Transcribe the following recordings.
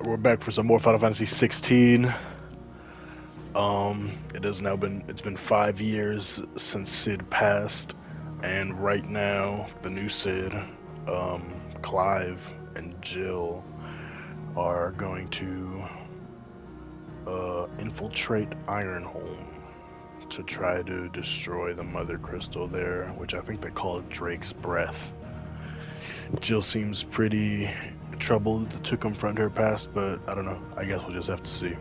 We're back for some more Final Fantasy 16. It's been 5 years since Sid passed, and right now the new Sid, Clive and Jill are going to infiltrate Ironholm to try to destroy the Mother Crystal there, which I think they call Drake's Breath. Jill seems pretty troubled to confront her past, but I don't know. I guess we'll just have to see.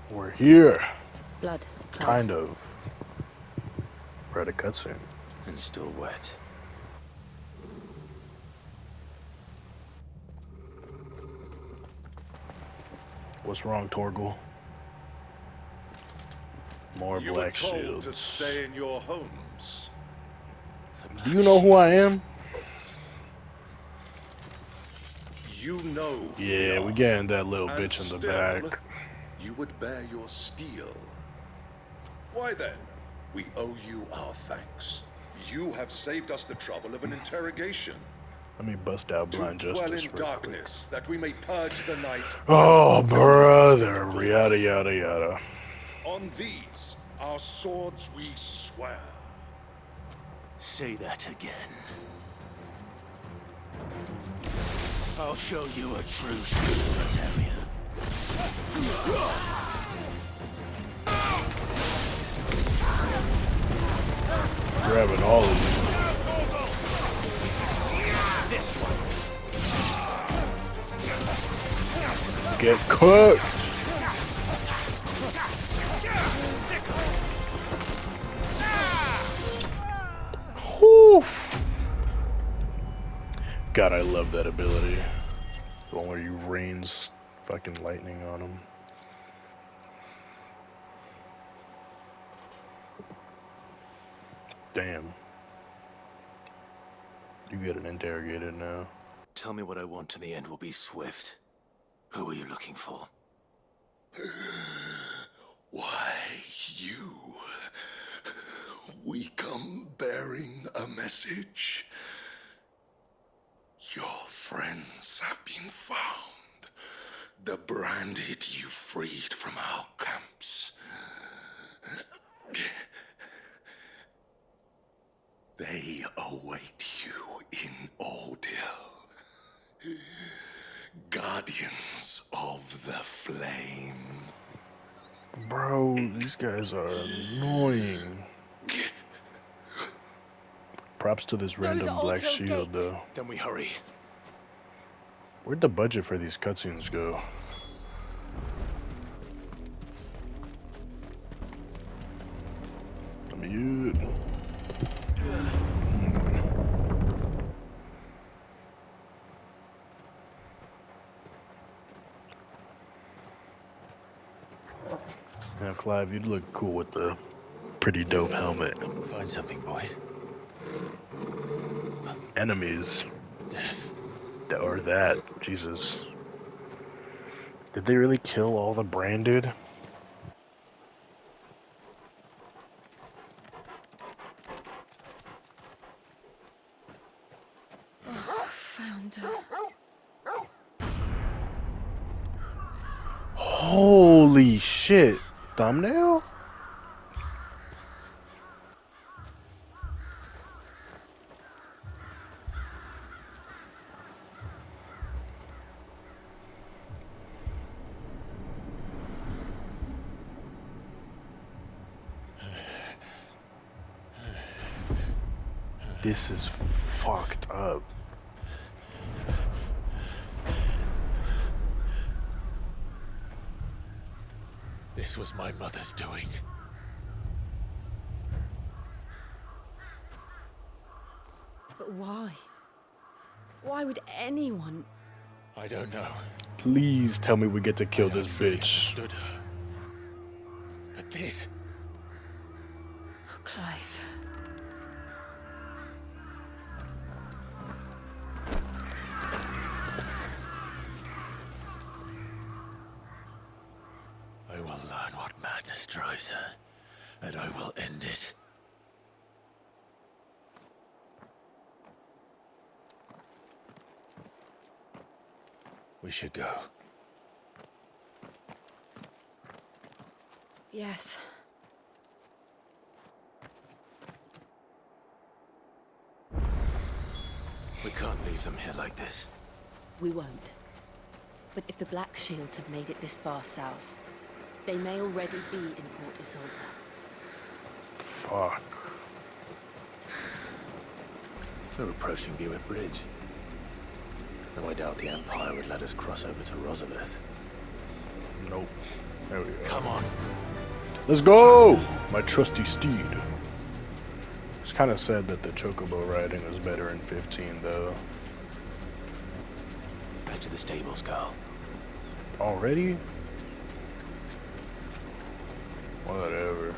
We're here. Blood. Clive. Kind of. We're at a cutscene. And still wet. What's wrong, Torgal? More You were black told shields. to stay in your homes. Do you know who I am? You know who Yeah, we are. getting that little And bitch in the still, back. You would bear your steel. Why then? We owe you our thanks. You have saved us the trouble of an interrogation. Let me bust out To blind dwell justice in real darkness, that we may purge the night. quick. Oh, and brother. welcome Yada, yada, yada. On these, our swords we swear. Say that again. I'll show you a true Presbyterian. Grabbing all of you. This one. Get cooked. Whew. God, I love that ability. The one where you rains fucking lightning on him. Damn. You get an interrogated now. Tell me what I want and the end will be swift. Who are you looking for? Why, you? We come bearing a message. Your friends have been found. The branded you freed from our camps. They await you in Ordeal. Guardians of the Flame. Bro, these guys are annoying. Props to this random are black Old Hill's shield, gates. though. Then we hurry. Where'd the budget for these cutscenes go? Mute. Now, Clive, you'd look cool with the pretty dope helmet. Find something, boy. Enemies. Death. Or that. Jesus. Did they really kill all the branded? Found her. Holy shit. Thumbnail? This is fucked up. This was my mother's doing. But why? Why would anyone? I don't know. Please tell me we get to kill this Truly bitch. understood her. But this... Oh, Clive. I will learn what madness drives her, and I will end it. We should go. Yes. We can't leave them here like this. We won't. But if the Black Shields have made it this far south, they may already be in Port Isolde. Fuck. We're approaching Buick Bridge. Though I doubt the Empire would let us cross over to Rosalith. Nope. There we go. Come on. Let's go! My trusty steed. It's kind of sad that the chocobo riding was better in 15, though. Back to the stables, girl. Already? Whatever.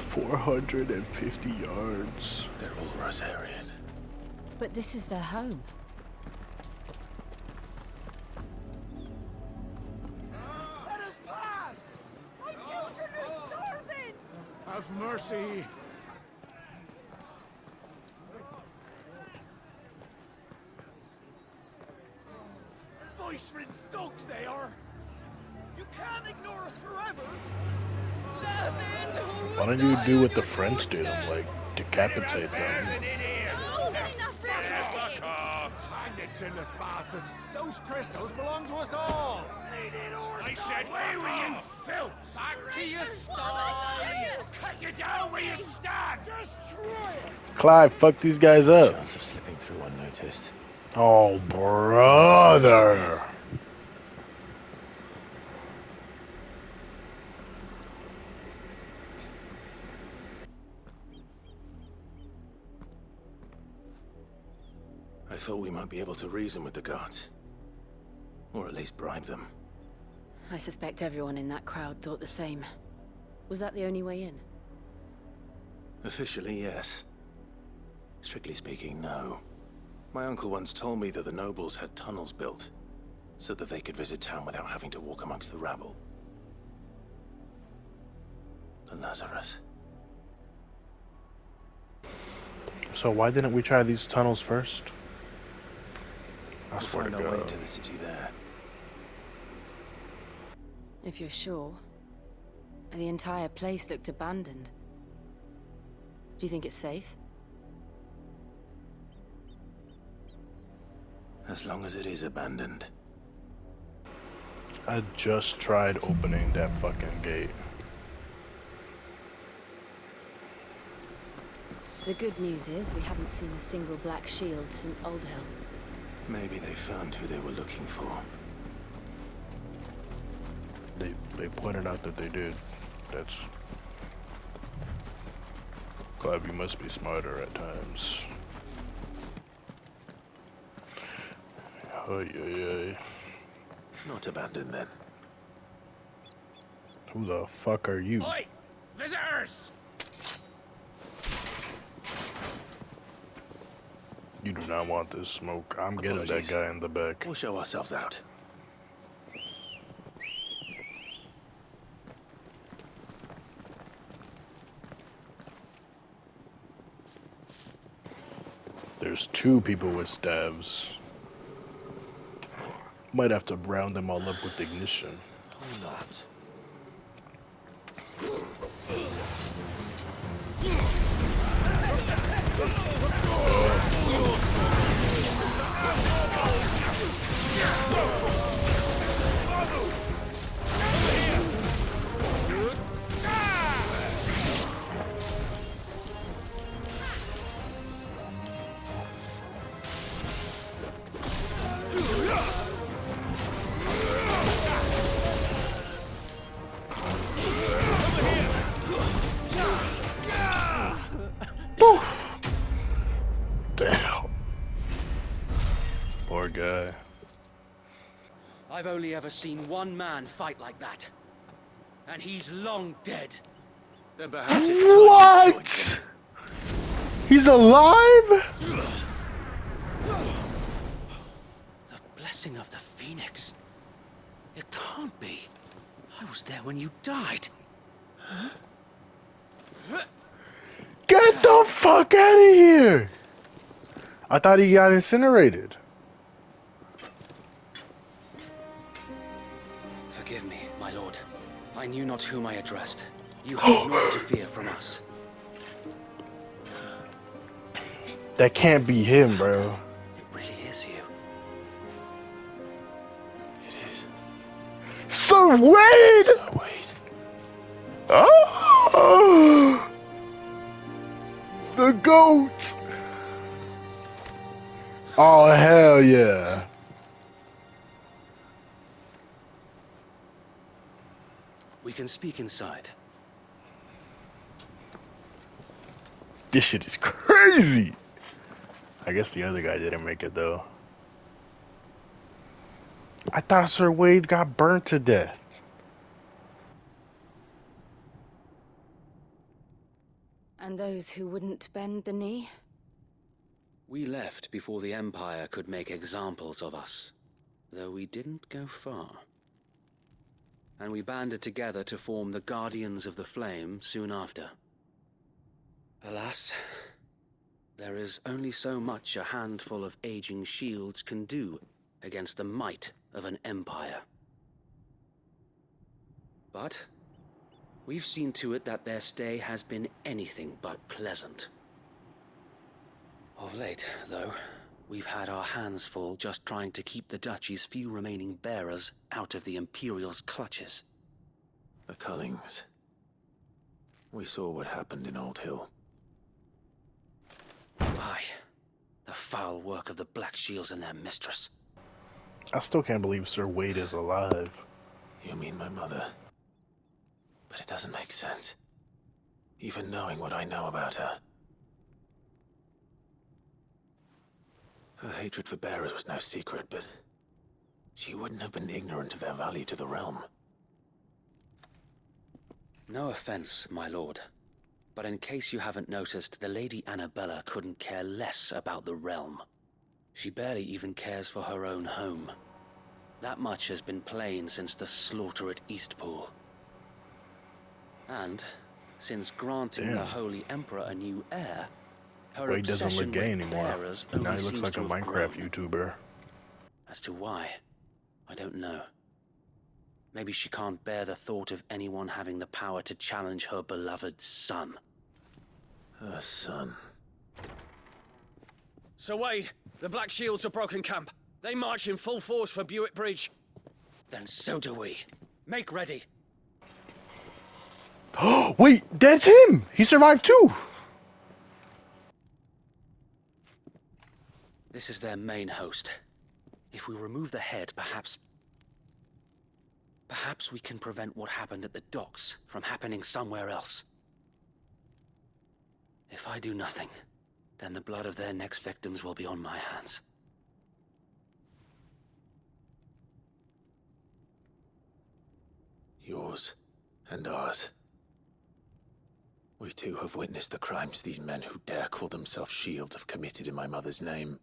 450 yards. They're all Rosarian. But this is their home. Let us pass! My children are starving! Have mercy! Voice-rinse dogs they are! You can't ignore us forever! Why don't you do what the French did and, like, decapitate them? Fuck off! Bandit-chinless bastards! Those crystals belong to us all! I said, away with you, filth! Back to your stalls! Cut you down where you stand! Destroy it! Clive, fuck these guys up. Chance of slipping through unnoticed. Oh, brother. I thought we might be able to reason with the guards. Or at least bribe them. I suspect everyone in that crowd thought the same. Was that the only way in? Officially, yes. Strictly speaking, no. My uncle once told me that the nobles had tunnels built, so that they could visit town without having to walk amongst the rabble. The Lazarus. So why didn't we try these tunnels first? I We'll swear to find our way God. to the city there. If you're sure. The entire place looked abandoned. Do you think it's safe? As long as it is abandoned. I just tried opening that fucking gate. The good news is we haven't seen a single black shield since Old Hill. Maybe they found who they were looking for. They pointed out that they did. That's... Clive, you must be smarter at times. Oy, oy, oy. Not abandoned then. Who the fuck are you? Oi! Visitors! You do not want this smoke. I'm getting that Apologies. guy in the back. We'll show ourselves out. There's two people with stabs. Might have to round them all up with ignition. Or not. guy. I've only ever seen one man fight like that. And he's long dead. Then perhaps it's time you joined What? him. He's alive? The blessing of the Phoenix. It can't be. I was there when you died. Get the fuck out of here! I thought he got incinerated. Forgive me, my lord. I knew not whom I addressed. You have naught to fear from us. That can't be him, bro. It really is you. It is. Sir Wade! Oh, wait. Oh! The goat! Oh, hell yeah. We can speak inside. This shit is crazy! I guess the other guy didn't make it, though. I thought Sir Wade got burnt to death. And those who wouldn't bend the knee? We left before the Empire could make examples of us, though we didn't go far. And we banded together to form the Guardians of the Flame soon after. Alas, there is only so much a handful of aging shields can do against the might of an empire. But we've seen to it that their stay has been anything but pleasant. Of late, though, we've had our hands full just trying to keep the Duchy's few remaining bearers out of the Imperial's clutches. The Cullings. We saw what happened in Old Hill. Aye, the foul work of the Black Shields and their mistress. I still can't believe Sir Wade is alive. You mean my mother? But it doesn't make sense. Even knowing what I know about her. Her hatred for bearers was no secret, but she wouldn't have been ignorant of their value to the realm. No offense, my lord. But in case you haven't noticed, the Lady Annabella couldn't care less about the realm. She barely even cares for her own home. That much has been plain since the slaughter at Eastpool. And since granting the Holy Emperor a new heir, her Wade doesn't obsession look gay with anymore. bearers Now only he looks seems like to a have Minecraft grown. YouTuber. As to why, I don't know. Maybe she can't bear the thought of anyone having the power to challenge her beloved son. Her son. Sir Wade, the Black Shields have broken camp. They march in full force for Buick Bridge. Then so do we. Make ready. Oh, wait, that's him! He survived too! This is their main host. If we remove the head, perhaps we can prevent what happened at the docks from happening somewhere else. If I do nothing, then the blood of their next victims will be on my hands. Yours and ours. We too have witnessed the crimes these men who dare call themselves shields have committed in my mother's name.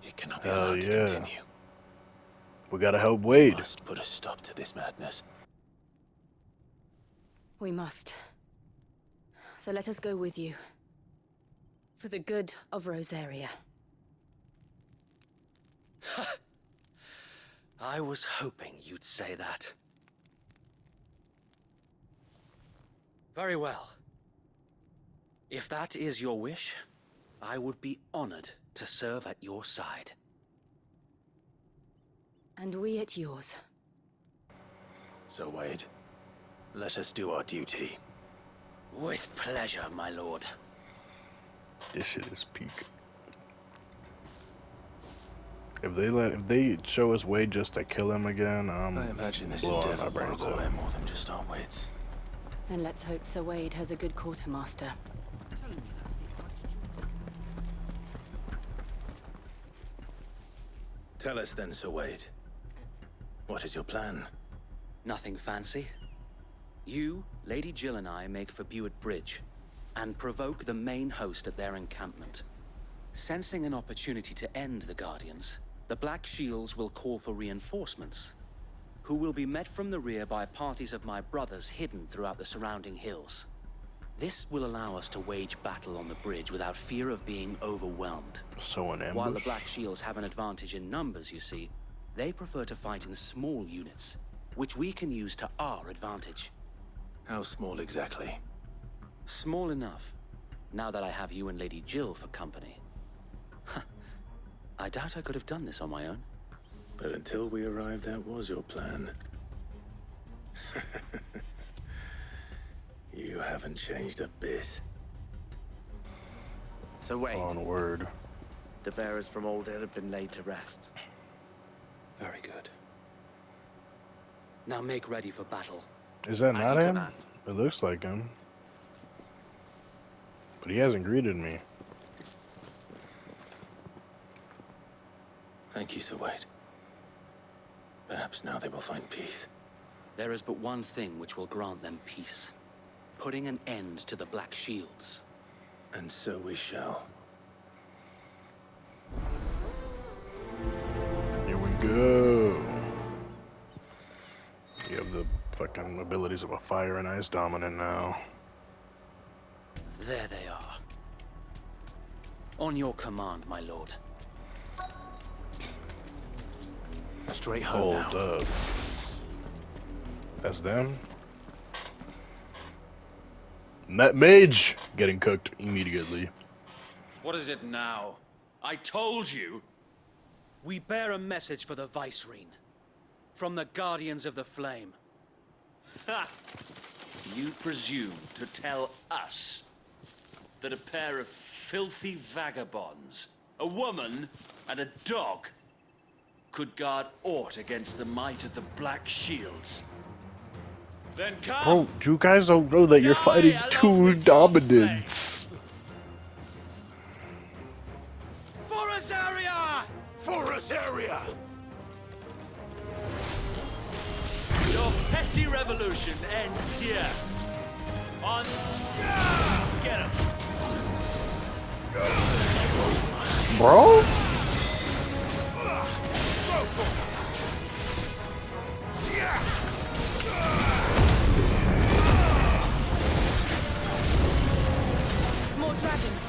It cannot be allowed to continue. We gotta help We Wade. must put a stop to this madness. We must. So let us go with you. For the good of Rosaria. I was hoping you'd say that. Very well. If that is your wish, I would be honored to serve at your side. And we at yours. So, Wade, let us do our duty. With pleasure, my lord. This shit is peak. If they show us Wade just to kill him again, I imagine this blowing endeavor my will brains require out. more than just our wits. Then let's hope Sir Wade has a good quartermaster. Tell us then, Sir Wade. What is your plan? Nothing fancy. You, Lady Jill and I make for Buett Bridge, and provoke the main host at their encampment. Sensing an opportunity to end the Guardians, the Black Shields will call for reinforcements, who will be met from the rear by parties of my brothers hidden throughout the surrounding hills. This will allow us to wage battle on the bridge without fear of being overwhelmed. So an ambush. While the Black Shields have an advantage in numbers, you see, they prefer to fight in small units, which we can use to our advantage. How small exactly? Small enough, now that I have you and Lady Jill for company. I doubt I could have done this on my own. But until we arrived, that was your plan. You haven't changed a bit. So wait, Onward. the bearers from Old Inn have been laid to rest. Very good. Now make ready for battle. Is that As not you him? command. It looks like him. But he hasn't greeted me. Thank you, Sir Wade. Perhaps now they will find peace. There is but one thing which will grant them peace. Putting an end to the Black Shields. And so we shall. Here we go. You have the fucking abilities of a fire and ice dominant now. There they are. On your command, my lord. Straight home Hold now. up. That's them? That mage getting cooked immediately. What is it now? I told you! We bear a message for the Vicereine. From the Guardians of the Flame. Ha! You presume to tell us that a pair of filthy vagabonds, a woman and a dog, could guard aught against the might of the Black Shields? Then come! Bro, you guys don't know that you're Die fighting along two with your dominants. For Azaria! For Azaria! Your petty revolution ends here. On... Get him! Bro? More dragons.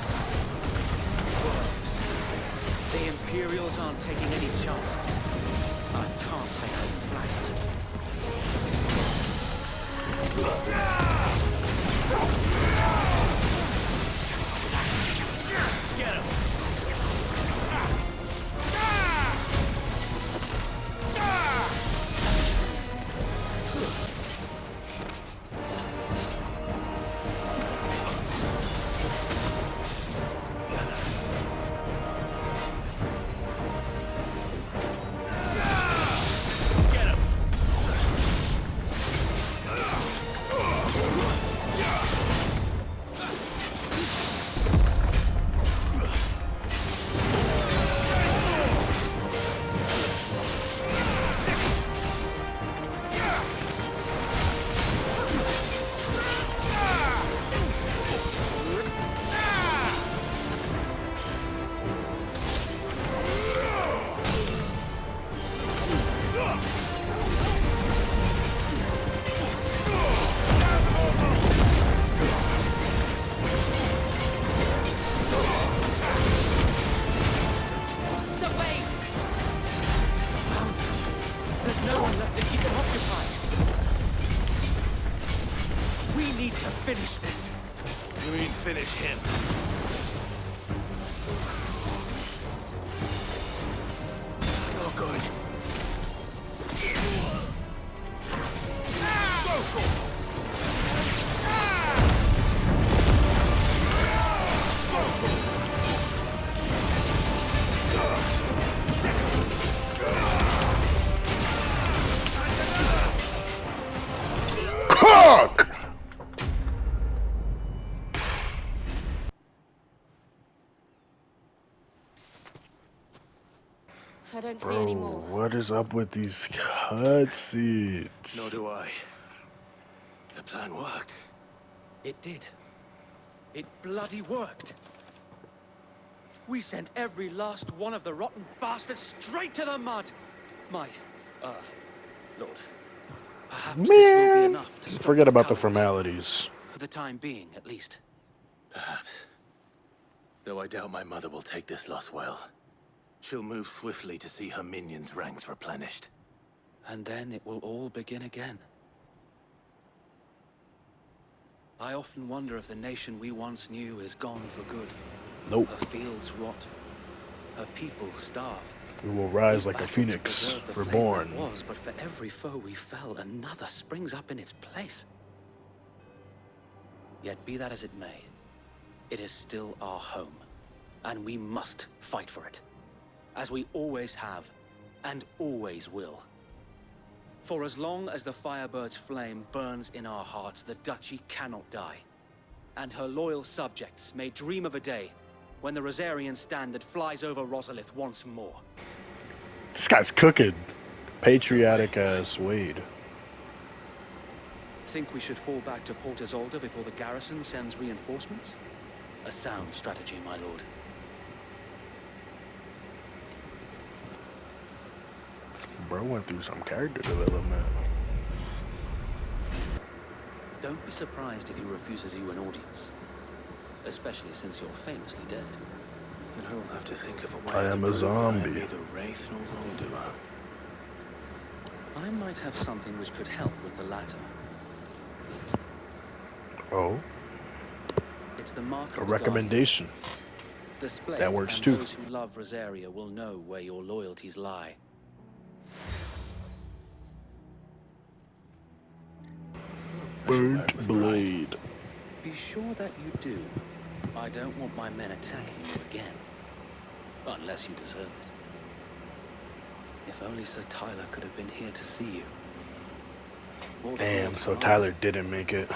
The Imperials aren't taking any chances. I can't say I'm flattered. Get him! Get him! Sir Wade! There's no one left to keep them occupied. We need to finish this. You mean finish him? Oh, good. Cook! I don't see Bro, any more. what is up with these cutscenes? Nor do I. The plan worked. It did. It bloody worked. We sent every last one of the rotten bastards straight to the mud. My, Lord. Perhaps this will be enough to stop Forget the about the colors. formalities. For the time being, at least. Perhaps. Though I doubt my mother will take this loss well. She'll move swiftly to see her minions' ranks replenished. And then it will all begin again. I often wonder if the nation we once knew is gone for good. Nope. Her fields rot. Her people starve. We will rise We like a battled to phoenix, preserve the flame reborn. that was, but for every foe we fell, another springs up in its place. Yet be that as it may, it is still our home, and we must fight for it, as we always have, and always will. For as long as the Firebird's flame burns in our hearts, the Duchy cannot die. And her loyal subjects may dream of a day when the Rosarian standard flies over Rosalith once more. This guy's cooking. Patriotic ass Wade. Think we should fall back to Port Isolde before the garrison sends reinforcements? A sound strategy, my lord. Bro went through some character development. Don't be surprised if he refuses you an audience. Especially since you're famously dead. Then I will have to think of a way I to am a prove that I am zombie. neither wraith nor wrongdoer. I might have something which could help with the latter. Oh, It's the mark a of the recommendation. Guardians. Display That it, works and too. those who love Rosaria will know where your loyalties lie. I shall wear it Burnt with blade. Be sure that you do. I don't want my men attacking you again. Unless you deserve it. If only Sir Tyler could have been here to see you. Or the Damn, Lord so Commander. Tyler didn't make it.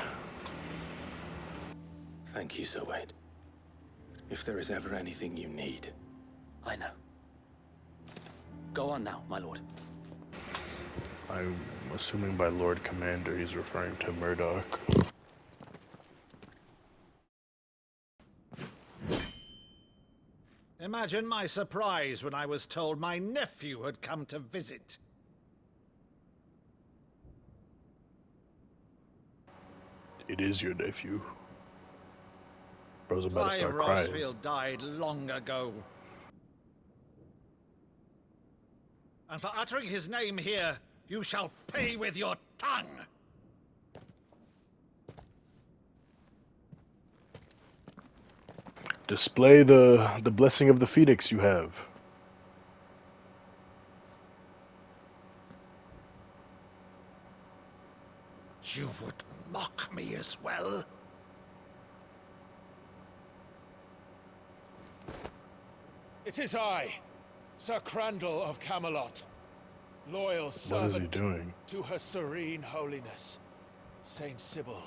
Thank you, Sir Wade. If there is ever anything you need. I know. Go on now, my lord. I'm assuming by Lord Commander he's referring to Murdoch. Imagine my surprise when I was told my nephew had come to visit. It is your nephew. Bro's about to Clive start crying. Rosfield died long ago. And for uttering his name here, you shall pay with your tongue! Display the blessing of the Phoenix you have. You would mock me as well? It is I, Sir Crandall of Camelot, loyal What is he servant doing? to Her Serene Holiness, Saint Sybil,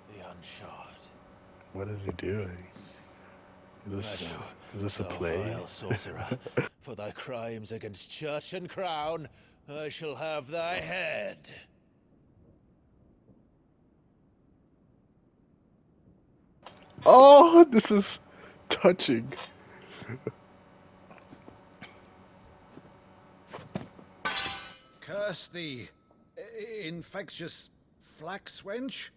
the Unshard. What is he doing? Is this a thou play? vile sorcerer, for thy crimes against church and crown, I shall have thy head. Oh, this is touching. Curse thee, infectious flax wench.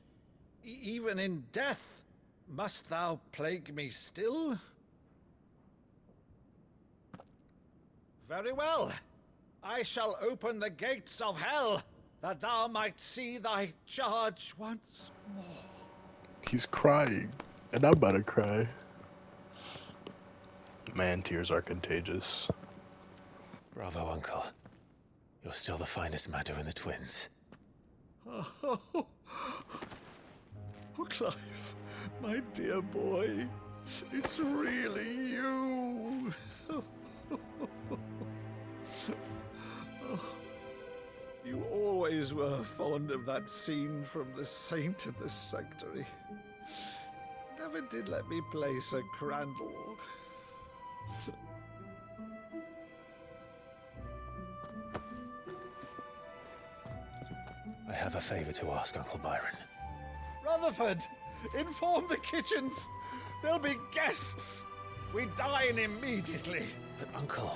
Even in death, must thou plague me still? Very well. I shall open the gates of hell, that thou might see thy charge once more. He's crying, and I'm about to cry. Man, tears are contagious. Bravo, Uncle. You're still the finest matter in the twins. Oh, Clive, my dear boy, it's really you. You always were fond of that scene from The Saint and the Sanctuary. Never did let me play Sir Crandall. I have a favor to ask, Uncle Byron. Rutherford, inform the kitchens. There'll be guests. We dine immediately. But, Uncle...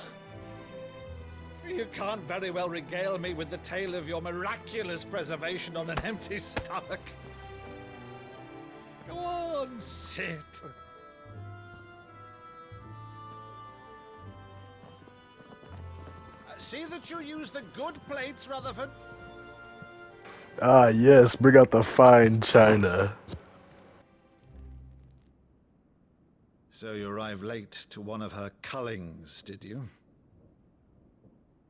You can't very well regale me with the tale of your miraculous preservation on an empty stomach. Go on, sit. See that you use the good plates, Rutherford. Ah, yes, bring out the fine china. So you arrived late to one of her cullings, did you?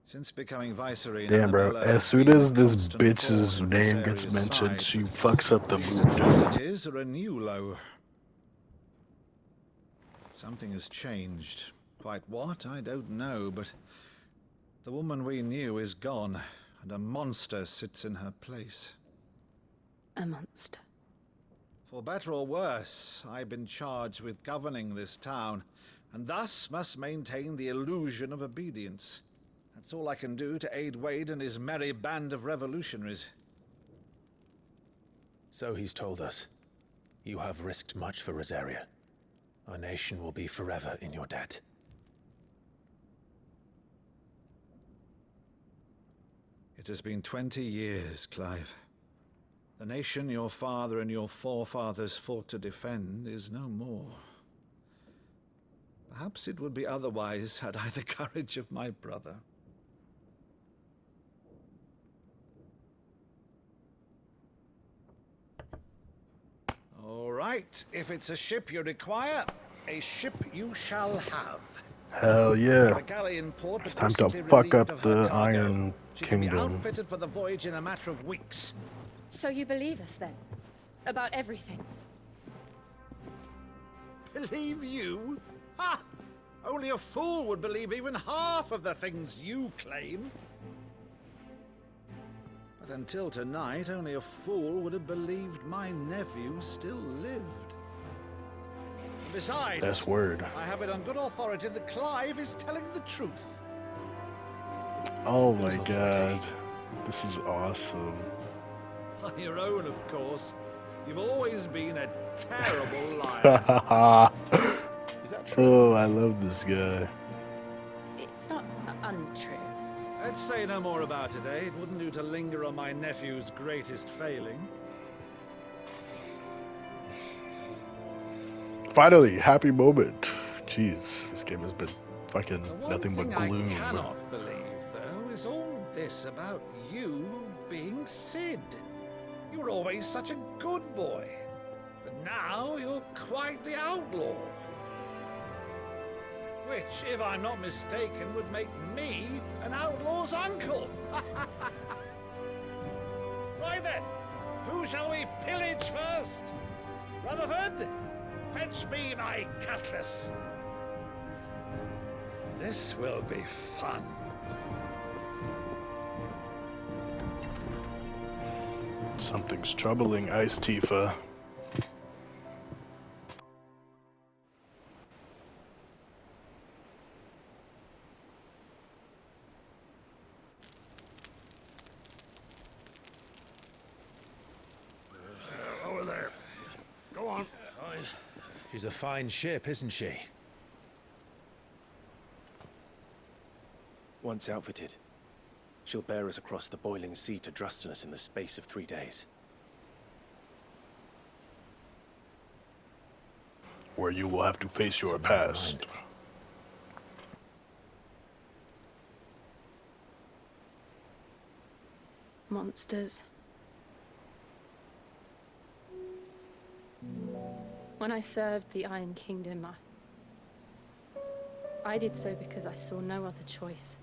Since becoming Viceroy in Damn, bro. Annabella As has soon been as a this constant bitch's thorn in name gets Viseria's mentioned, side. she fucks up the These mood. atrocities are a new low. Something has changed. Quite what, I don't know, but the woman we knew is gone, and a monster sits in her place. A monster. For better or worse, I've been charged with governing this town, and thus must maintain the illusion of obedience. That's all I can do to aid Wade and his merry band of revolutionaries. So he's told us. You have risked much for Rosaria. Our nation will be forever in your debt. It has been 20 years, Clive. The nation your father and your forefathers fought to defend is no more. Perhaps it would be otherwise had I the courage of my brother. All right, if it's a ship you require, a ship you shall have. Hell yeah. The galleon port It's time to recently fuck relieved up of her the cargo. Iron She can be Kingdom. outfitted for the voyage in a matter of weeks. So you believe us then? About everything? Believe you? Ha! Only a fool would believe even half of the things you claim. But until tonight, only a fool would have believed my nephew still lived. And besides, That's word. I have it on good authority that Clive is telling the truth. Oh my Whose god. authority? This is awesome. On your own, of course. You've always been a terrible liar. Is that true? Oh, I love this guy. It's not untrue. Let's say no more about it, eh? It wouldn't do to linger on my nephew's greatest failing. Finally, happy moment. Jeez, this game has been fucking The one nothing but thing I gloom. cannot believe, though, is all this about you being Sid. You were always such a good boy. But now you're quite the outlaw. Which, if I'm not mistaken, would make me an outlaw's uncle. Right then, who shall we pillage first? Rutherford, fetch me my cutlass. This will be fun. Something's troubling Ice Tifa. Over there. Go on. She's a fine ship, isn't she? Once outfitted, she'll bear us across the boiling sea to Drustinus in the space of 3 days. Where you will have to face your Something on your past. mind. Monsters. When I served the Iron Kingdom, I did so because I saw no other choice.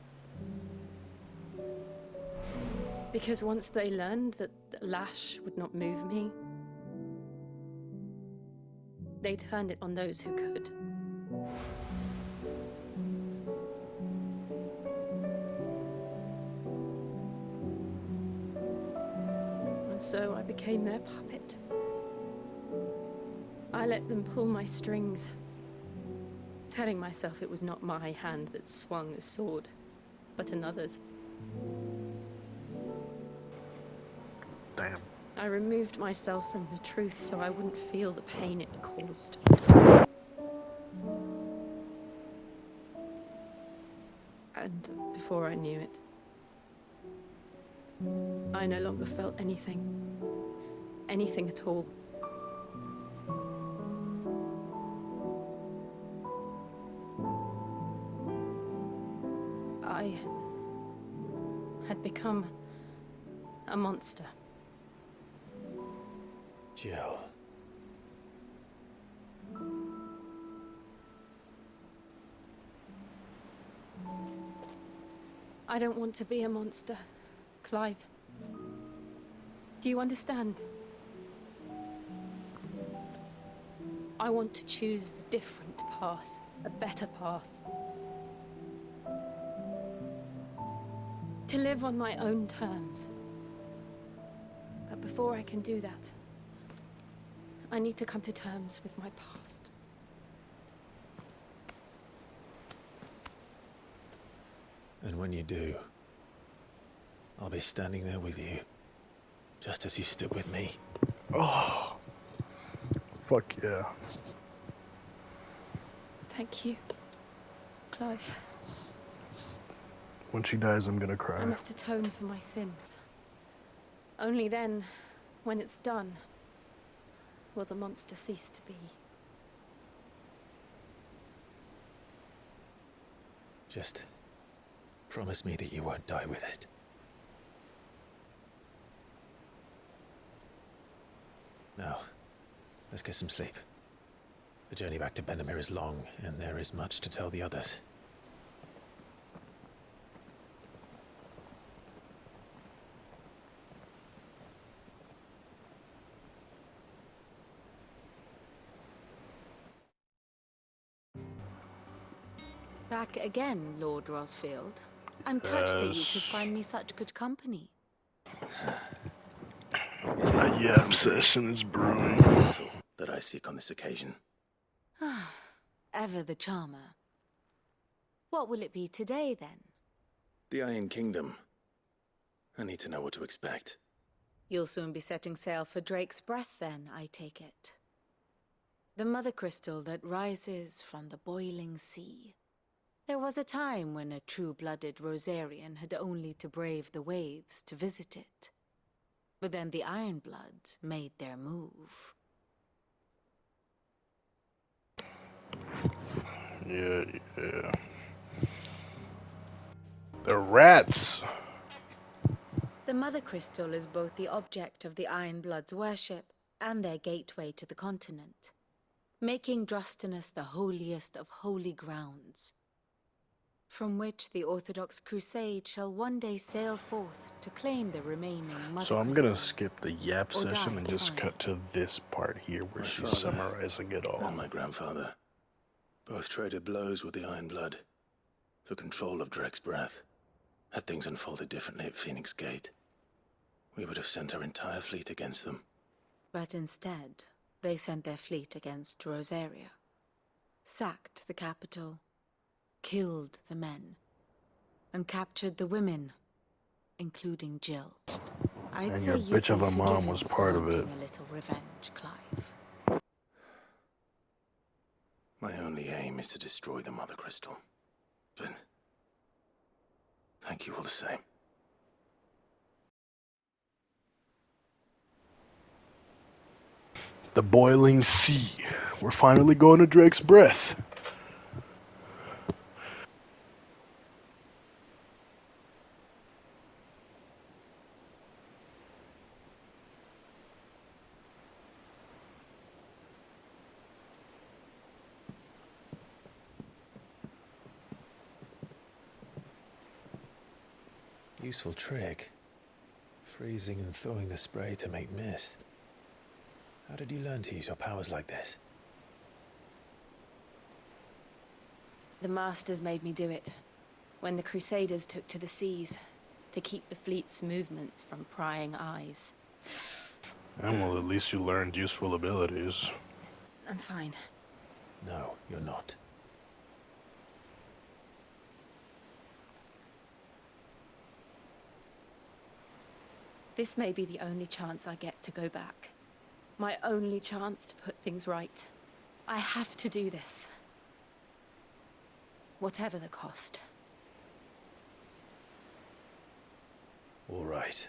Because once they learned that the lash would not move me, they turned it on those who could. And so I became their puppet. I let them pull my strings, telling myself it was not my hand that swung the sword, but another's. I removed myself from the truth so I wouldn't feel the pain it caused. And before I knew it, I no longer felt anything. Anything at all. I had become a monster. Jill. I don't want to be a monster, Clive. Do you understand? I want to choose a different path, a better path. To live on my own terms. But before I can do that, I need to come to terms with my past. And when you do, I'll be standing there with you, just as you stood with me. Oh, fuck yeah. Thank you, Clive. When she dies, I'm gonna cry. I must atone for my sins. Only then, when it's done, will the monster cease to be. Just promise me that you won't die with it. Now, let's get some sleep. The journey back to Benamir is long, and there is much to tell the others. Back again, Lord Rosfield. I'm touched that you should find me such good company. A yap session is brewing. Counsel that I seek on this occasion. Ever the charmer. What will it be today, then? The Iron Kingdom. I need to know what to expect. You'll soon be setting sail for Drake's Breath, then, I take it. The mother crystal that rises from the boiling sea. There was a time when a true-blooded Rosarian had only to brave the waves to visit it. But then the Ironblood made their move. Yeah. The rats! The mother crystal is both the object of the Ironblood's worship and their gateway to the continent, making Drostanus the holiest of holy grounds, from which the Orthodox Crusade shall one day sail forth to claim the remaining mother So I'm crystals, gonna skip the yap or session die and just trying. cut to this part here where My she's father summarizing it all. and my grandfather both traded blows with the Ironblood for control of Drake's Breath. Had things unfolded differently at Phoenix Gate, we would have sent our entire fleet against them. But instead, they sent their fleet against Rosaria, sacked the capital, killed the men, and captured the women, including Jill. I'd And say your you'd bitch be of a mom forgiven was for part of it. wanting a little revenge, Clive. My only aim is to destroy the Mother Crystal. But thank you all the same. The boiling sea. We're finally going to Drake's Breath. Useful trick. Freezing and thawing the spray to make mist. How did you learn to use your powers like this? The Masters made me do it, when the Crusaders took to the seas, to keep the fleet's movements from prying eyes. And well, at least you learned useful abilities. I'm fine. No, you're not. This may be the only chance I get to go back. My only chance to put things right. I have to do this. Whatever the cost. All right.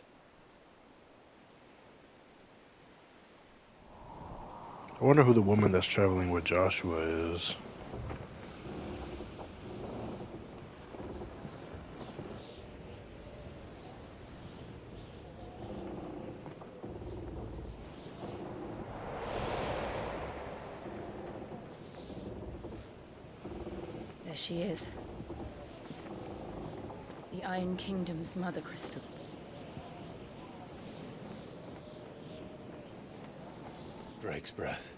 I wonder who the woman that's traveling with Joshua is. There she is. The Iron Kingdom's Mother Crystal. Drake's breath.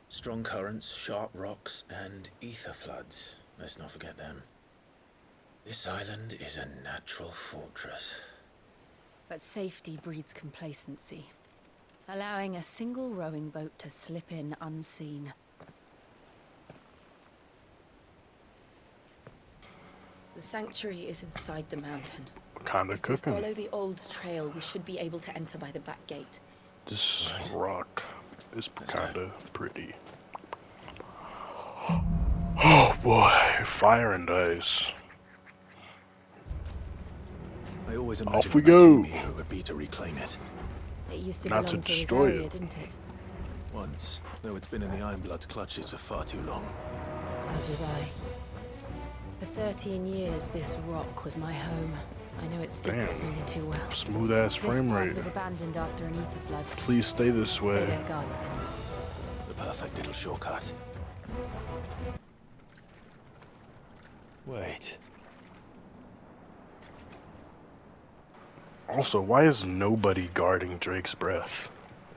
Strong currents, sharp rocks, and ether floods. Let's not forget them. This island is a natural fortress. But safety breeds complacency, allowing a single rowing boat to slip in unseen. The sanctuary is inside the mountain. Kinda If we cooking. follow the old trail, we should be able to enter by the back gate. This rock is kinda pretty. Oh boy, fire and ice. I always Off imagined we when I go. came here it would be to reclaim it. It used to Not belong to to this destroy area, it. didn't it? Once, though it's been in the Ironblood's clutches for far too long. As was I. For 13 years, this rock was my home. I know its secrets Damn. only too well. Smooth ass This frame path rate. was abandoned after an ether flood. Please stay this They way. don't guard it anymore. The perfect little shortcut. Wait. Also, why is nobody guarding Drake's breath?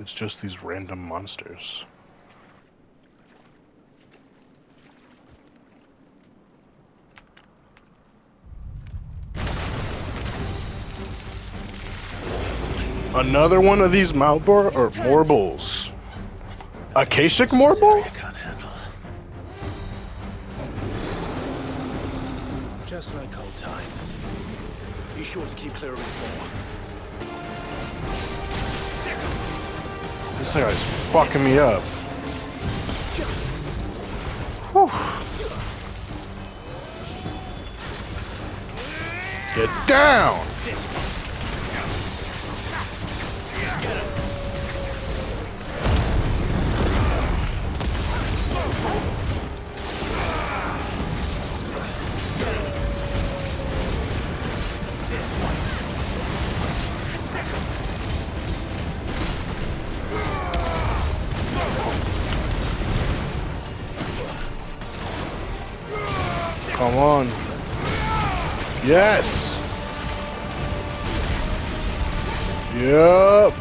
It's just these random monsters. Another one of these Malbor or Morbles. Akashic Morble? I can't handle. Just like old times. Be sure to keep clear of his ball. This guy's fucking me up. Whew. Get down! Come on. Yes. Yep.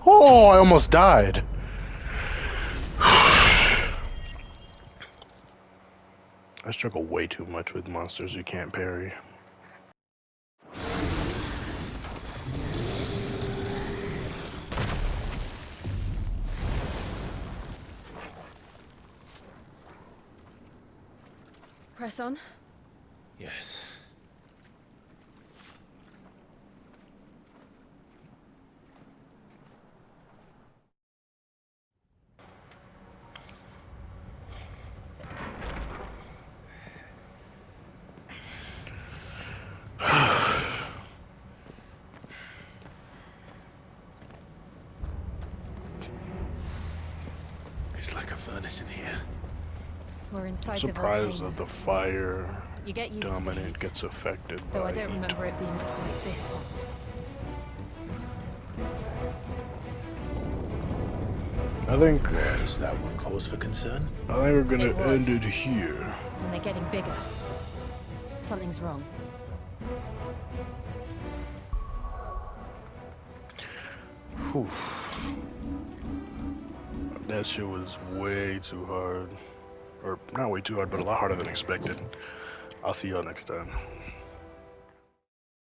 Oh, I almost died. I struggle way too much with monsters you can't parry. Press on. Yes. It's like a furnace in here. We're inside the Surprised volcano. that the fire You get used to the dominant heat, gets affected though by I don't heat. remember it being quite this hot. I think Why is that one cause for concern? we're gonna It was. end it here. And they're getting bigger. Something's wrong. Whew. That shit was way too hard. Or not way too hard, but a lot harder than expected. I'll see y'all next time.